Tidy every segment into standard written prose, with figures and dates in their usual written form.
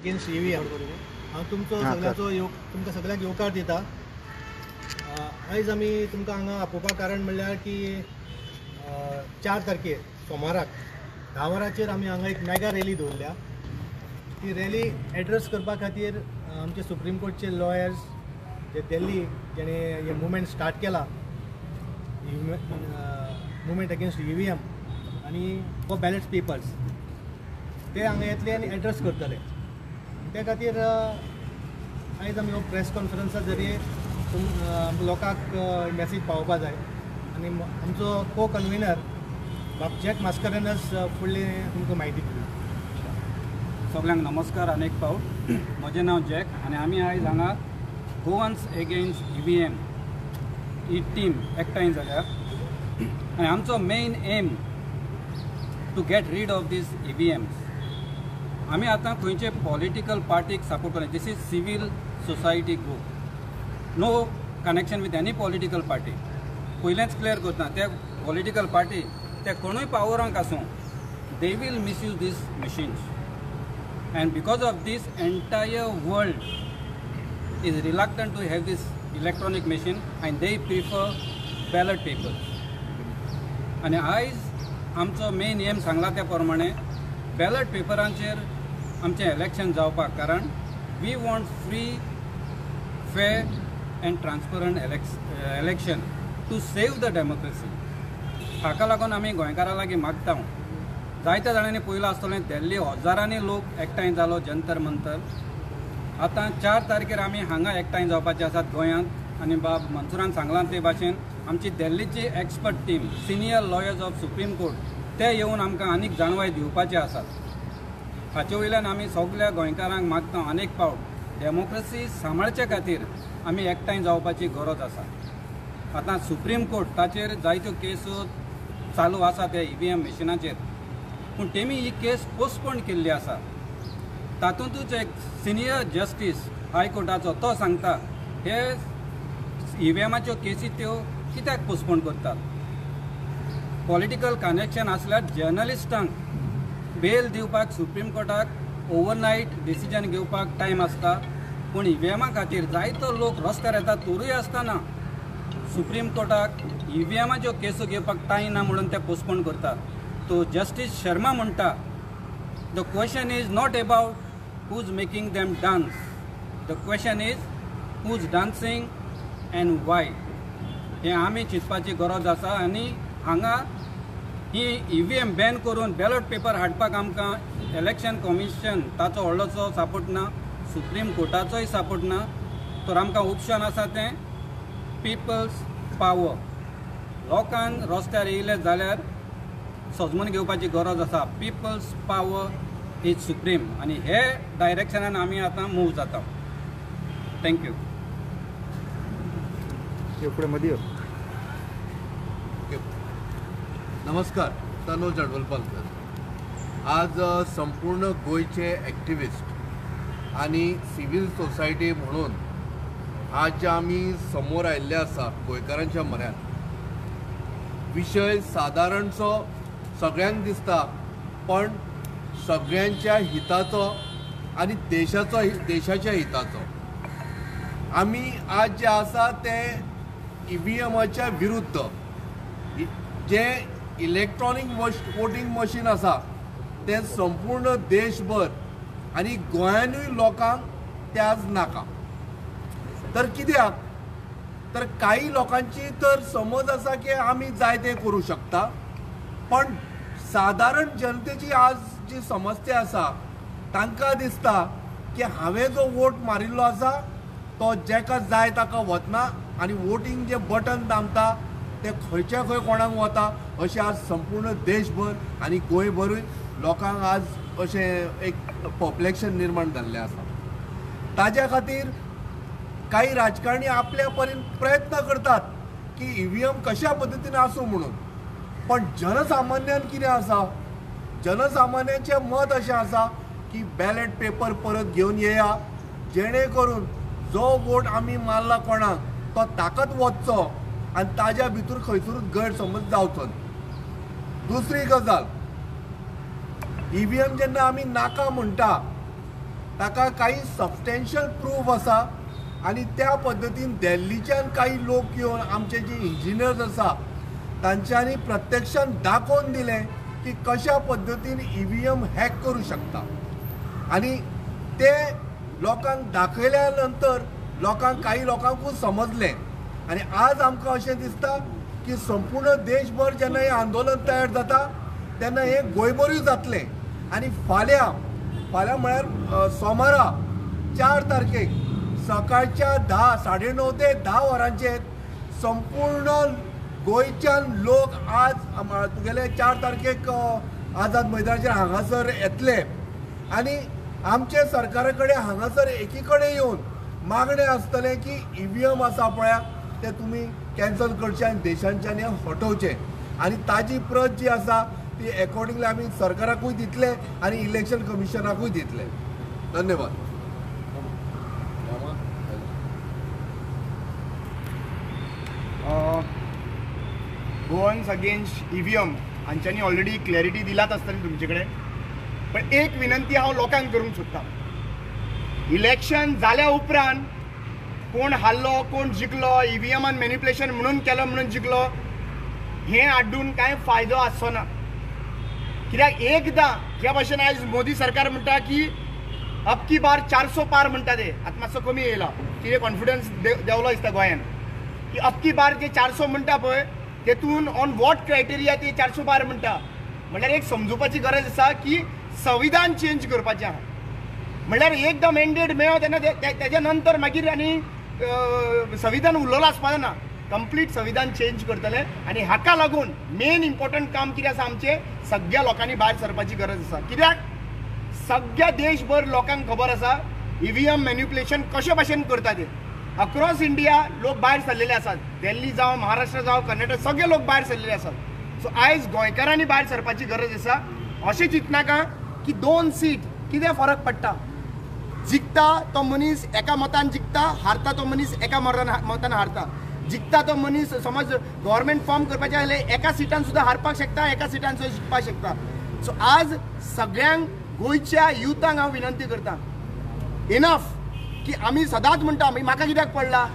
Against EVM हांव तुमचो सगळ्याचो तुमकां सगळ्यांक येवकार दिता। आयज आमी तुमकां हांगा आपोवपाक कारण म्हणल्यार की 4 तारखेर सोमाराक 10 वरांचेर आमी हांगा एक मेगा रॅली दवरल्या। ती रॅली एड्रेस करपा खातीर आमचे सुप्रीम कोर्टचे लॉयर्स जे दिल्ली जेणे हे मुवमेंट स्टार्ट केला, मुवमेंट अगेन्स्ट ईव्हीएम आनी फॉर बॅलेट पेपर्स, ते हांगा येतले आनी एड्रेस करतले। त्या खातीर आयज आमी हो प्रेस कॉन्फरन्सा जरिये लोकांक मॅसेज पावोवपा जाय आनी आमचो को कन्व्हिनर बाब जॅक मास्कारेनस फुडलें तुमकां म्हायती दिली। सगळ्यांक नमस्कार अनेक फावट। म्हजें नांव जॅक आनी आमी आयज हांगा गोवन्स एगेन्स्ट ईव्हीएम ही टीम एकठांय जाल्या आनी आमचो main aim to get rid of these EVMs. आमी आतां खंयचे पॉलिटिकल पार्टीक सपोर्ट करना। This is civil society group, no connection with any political party. पयलेंच क्लियर करता, ते पॉलिटिकल पार्टी ते कोणूय पावरांक आसूं, they will misuse these machines and because of these entire world is reluctant to have these electronic machine and they prefer ballot papers. आनी आयज आमचो मेन एम सांगला त्या प्रमाणे बॅलट पेपरांचेर आमचें इलेक्शन जावपाक, कारण we want free fair and transparent election to save the democracy. हाका लागून आमी गोंयकारां लागीं मागता, जायत्या जाणांनी पयलो आसतलें दिल्ली हजारांनी लोक एकठांय जालो जंतर मंतर। आतां 4 तारखेर आमी हांगा एकठांय जावपाचे आसात गोंयांत आनी बाब मनसुरान सांगलां ते भाशेन आमची दिल्लीची expert team, senior lawyers of supreme court, ते येवन आमकां आनीक जाणवाय दिवपाचे आसात। हाचे वयल्यान आमी सगळ्या गोंयकारांक मागता अनेक फावट डेमोक्रेसी सांबाळचे खातीर आमी एकठांय जावपाची गरज आसा। आतां सुप्रीम कोर्ट ताचेर जायत्यो केसो चालू आसा त्या ईव्हीएम मशिनाचेर, पूण तेमी ही केस पोस्टपोन केल्ली आसा। तातूंतूच एक सिनियर जस्टीस हायकोर्टाचो तो सांगता हे ईव्हीएमाच्यो केसी त्यो कित्याक पोस्टपोन करतात। पॉलिटिकल कनेक्शन आसल्यार जर्नलिस्टांक बेल दिवपाक सुप्रीम कोर्टाक ओवरनायट डिसिजन घेवपाक टायम आसता, पूण ईव्हीएमा खातीर जायतो लोक रस्त्यार येता तोरूय आसतना सुप्रीम कोर्टाक ईव्हीएमाच्यो केसो घेवपाक टायम ना म्हणून ते पोस्टपोन करतात। तो जस्टीस शर्मा म्हणटा, the question is not about who is making them dance, the question is who is dancing end Y. हें आमी चिंतपाची गरज आसा आनी हांगा ही ईव्हीएम बॅन करून बॅलट पेपर हाडपाक आमकां इलेक्शन कमिशन ताचो व्हडलोसो सपोर्ट ना, सुप्रीम कोर्टाचोय सपोर्ट ना, तर आमकां ऑप्शन आसा तें पिपल्स पावर। लोकांन रस्त्यार येयले जाल्यार सजमून घेवपाची गरज आसा। पिपल्स पावर इज सुप्रीम आनी हे डायरेक्शनान आमी आतां मूव जाता। थँक्यू। नमस्कार, तनोज अडवलपालकर। आज संपूर्ण गोयचे ॲक्टिविस्ट आणि सिव्हिल सोसायटी म्हणून आज आमी समोर आयिल्ले आसा गोंयकारांच्या म्हऱ्यान। विशय सादारणसो सगळ्यांक दिसता, पण सगळ्यांच्या हिताचो आणि देशाच्या हिताचो। आमी आज जे आसा ते ईव्हीएमाच्या विरुद्ध, जे इलेक्ट्रॉनिक वोटिंग मशीन आसा ते संपूर्ण देशभर आनी गोंयानूय लोकांक ते आज नाका। तर कित्याक तर काही लोकांची तर समज आसा की आमी जाय ते करूं शकता, पण सादारण जनतेची आज जी समस्या आसा तांकां दिसता की हांवें जो वोट मारिल्लो आसा तो जेका जाय ताका वतना आनी वोटिंग जे बटन दामता ते खंयच्या खंय कोणाक वता, अशें आज संपूर्ण देशभर आनी गोंयभरूय लोकांक आज अशें एक पॉप्युलेशन निर्माण जाल्लें आसा। ताज्या खातीर काही राजकारणी आपल्या परीन प्रयत्न करतात की ईव्हीएम कशा पद्दतीन आसूं म्हणून, पण जनसामान्यान कितें आसा, जनसामान्यांचें मत अशें आसा की बॅलेट पेपर परत घेवन येया, जेणे करून जो वोट आमी मारला कोणाक तो ताकत वचचो आनी ताज्या भितर खंयसरूच गैरसमज जावचो। दुसरी गजाल, ईव्हीएम जेन्ना आमी नाका म्हणटा ताका काही सबस्टेन्शियल प्रूफ आसा आणि त्या पद्दतीन दिल्लीच्यान काही लोक येवन आमचे जे इंजिनियर्स आसा तांच्यांनी प्रत्यक्षान दाखोवन दिलें की कशा पद्दतीन EVM हॅक करू शकता आणि ते लोकांक दाखयल्या नंतर काही लोकांकूच समजलें आणि आज आमकां अशें दिसता की संपूर्ण देशभर जेन्ना हें आंदोलन तयार जाता तेन्ना हें गोंयभरूय जातलें आणि फाल्यां म्हळ्यार सोमारा 4 तारखेक सकाळच्या 9:30 ते 10 वरांचेर संपूर्ण गोंयच्यान लोक आज तुगेले 4 तारखेक आझाद मैदानाचेर हांगासर येतले आणि आमचे सरकारा कडेन हांगासर एकी कडेन येवन मागणें आसतलें की EVM आसा पळय ते तुमी कॅन्सल करचे आनी देशांच्यान हें हटोवचें आणि ताजी प्रत जी आसा ती अकॉर्डिंगली आमी सरकाराकूय दितले आणि इलेक्शन कमिशनाकूय दितले. धन्यवाद. गोवन्स अगेन्स्ट EVM हांच्यांनी ऑलरेडी क्लॅरिटी दिलात आसतली तुमचे कडेन, पण एक विनंती हांव लोकांक करूंक सोदतां. इलेक्शन जाल्या उपरांत कोण हारलो कोण जिखलो EVMान मॅनिप्युलेशन म्हणून केलो म्हणून जिखलो हें हाडून कांय फायदो आसचो ना. कित्याक एकदां ज्या भाशेन आयज मोदी सरकार म्हणटा की अब की बार 400 पार म्हणटा ते आतां मातसो कमी येयला कितें कॉन्फिडन्स देंवलो दिसता गोंयान की अब की बार जे 400 म्हणटा पळय तेतून ऑन वॉट क्रायटेरिया ते 400 पार म्हणटा म्हणल्यार एक समजुपाची गरज आसा की संविधान चेंज करपाचें आहा. म्हणल्यार एकदां मॅन्डेट मेळ्ळो तेन्ना तेज्या नंतर मागीर आनी संविधान उरलेलो आसपाना ना. कंप्लीट संविधान चेंज करतले आणि हाका लागून मेन इम्पॉर्टंट काम कितें आसा आमचे सगळ्या लोकांनी भायर सरपाची गरज आसा. कित्याक सगळ्या देशभर लोकांक खबर आसा EVM मॅनिप्युलेशन कशे भाशेन करता ते. अक्रॉस इंडिया लोक भायर सरलेले आसात. दिल्ली जावं महाराष्ट्र जावं कर्नाटक सगळे लोक भायर सरलेले आसात. सो आयज गोंयकारांनी भायर सरपाची गरज आसा. अशें चिंतनाका की 2 सीट कितें फरक पडटा. जिखता तो मनीस एका मतान जिखता, हारता तो मनीस एका मतान हारता. जिखता तो मनीस समज गव्हर्मेंट फॉर्म करपाचें जाल्यार एका सिटान सुद्दां हारपाक शकता, एका सिटान सुद्दां जिखपाक शकता. सो आज सगळ्यांक गोंयच्या युथांक हांव विनंती करता इनफ की आमी सदांच म्हणटा म्हाका कित्याक पडला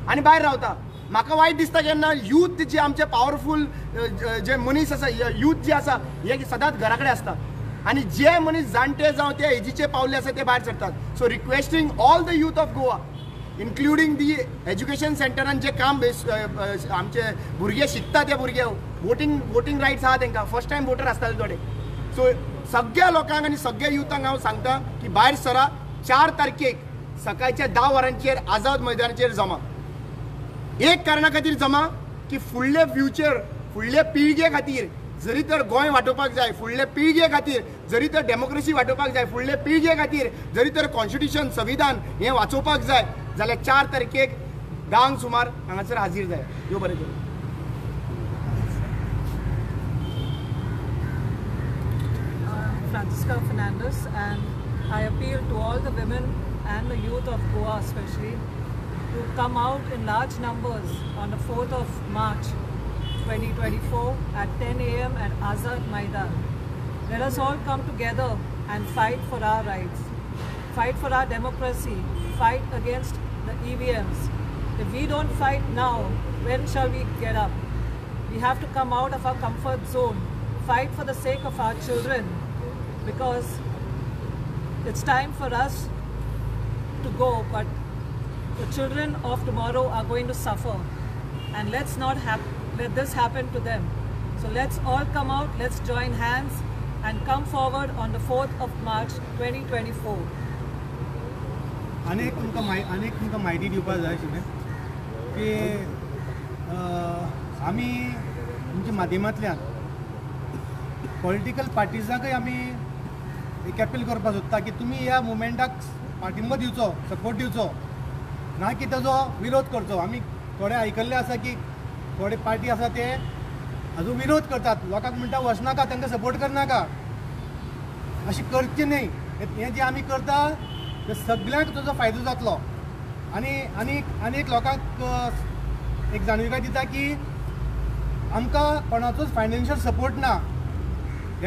आनी भायर रावता. म्हाका वायट दिसता जेन्ना यूथ जे आमचे पावरफूल जे मनीस आसा यूथ जे आसा हे सदांच घरा कडेन आसता आणि जे मनीस जाणटे जावं ते एजीचे पावले आसा ते भायर सरतात. So requesting all the youth of Goa including the education सेंटरान जे काम आमचे भुरगे शिकता ते भुरगे वोटींग रायट्स आहा तांकां फर्स्ट टायम वोटर आसताले थोडे. सो सगळ्या लोकांक आनी सगळ्या युथांक हांव सांगता की भायर सरा 4 तारखेक सकाळच्या 10 वरांचेर आझाद मैदानाचेर जमा. एक कारणा खातीर जमा की फुडले फ्युचर फुडले पिळगे खातीर जरी तर गोंय वांटोवपाक जाय, फुडले पिळगे खातीर जरी तर डेमोक्रेसी वांटोवपाक जाय, फुडले पिळगे खातीर जरी तर कॉन्स्टिट्यूशन संविधान हें वाचोवपाक जाय जाल्यार 4 तारखेक 10 सुमार हांगासर हाजीर जाय. देव बरें करूं. Francisca Fernandez, and I appeal to all the women and the youth of Goa especially to come out in large numbers on the 4th of March 2024 at 10 a.m. at Azad Maidan. Let us all come together and fight for our rights, fight for our democracy, fight against the EVMs. If we don't fight now, when shall we get up? We have to come out of our comfort zone, fight for the sake of our children, because it's time for us to go, but the children of tomorrow are going to suffer, and let's not let this happen to them. So let's all come out, let's join hands and come forward on the 4th of March 2024. अनेक तुमकां म्हायती दिवपाक जाय आशिल्लें की आमी तुमच्या माध्यमांतल्यान पॉलिटिकल पार्टिजांकय आमी एक अपील करपाक सोदता की तुमी ह्या मुवमेंटाक पाठिंबो दिवचो, सपोर्ट दिवचो, ना की ताजो विरोध करचो. आमी थोडे आयकल्ले आसा की थोडे पार्टी आसा ते हाजो विरोध करतात, लोकांक म्हणटा वचनाका, तांकां सपोर्ट करनाका. अशें करचें न्ही. हें जें आमी करता ते सगळ्यांक ताजो फायदो जातलो. आनी एक लोकांक एक जाणविकाय दिता की आमकां कोणाचोच फायनान्शियल सपोर्ट ना.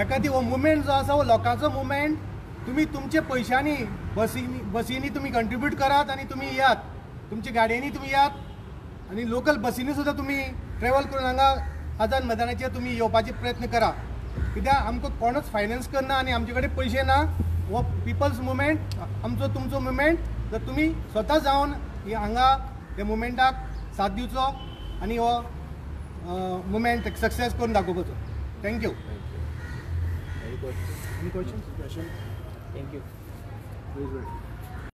एखादी हो मुवमेंट जो आसा हो लोकांचो मुवमेंट तुम्ही तुमचे पैशांनी बसींनी तुम्ही कंट्रीब्यूट करात आणि तुम्ही यात तुमच्या गाडयांनी तुम्ही यात आणि लोकल बसींनी सुद्धा तुम्ही ट्रॅव्हल करून हांगा आझाद मैदानाचेर तुम्ही येवपाचे प्रयत्न करा कित्याक आमकां कोणूच फायनान्स करना आणि आमचे कडेन पयशे ना हो पिपल्स मुवमेंट आमचो तुमचो मुवमेंट जर तुम्ही स्वता जावन हांगा त्या मुवमेंटाक साथ दिवचो आणि हो मुवमेंट सक्सेस करून दाखोवपाचो. Thank you. Any questions? Thank you.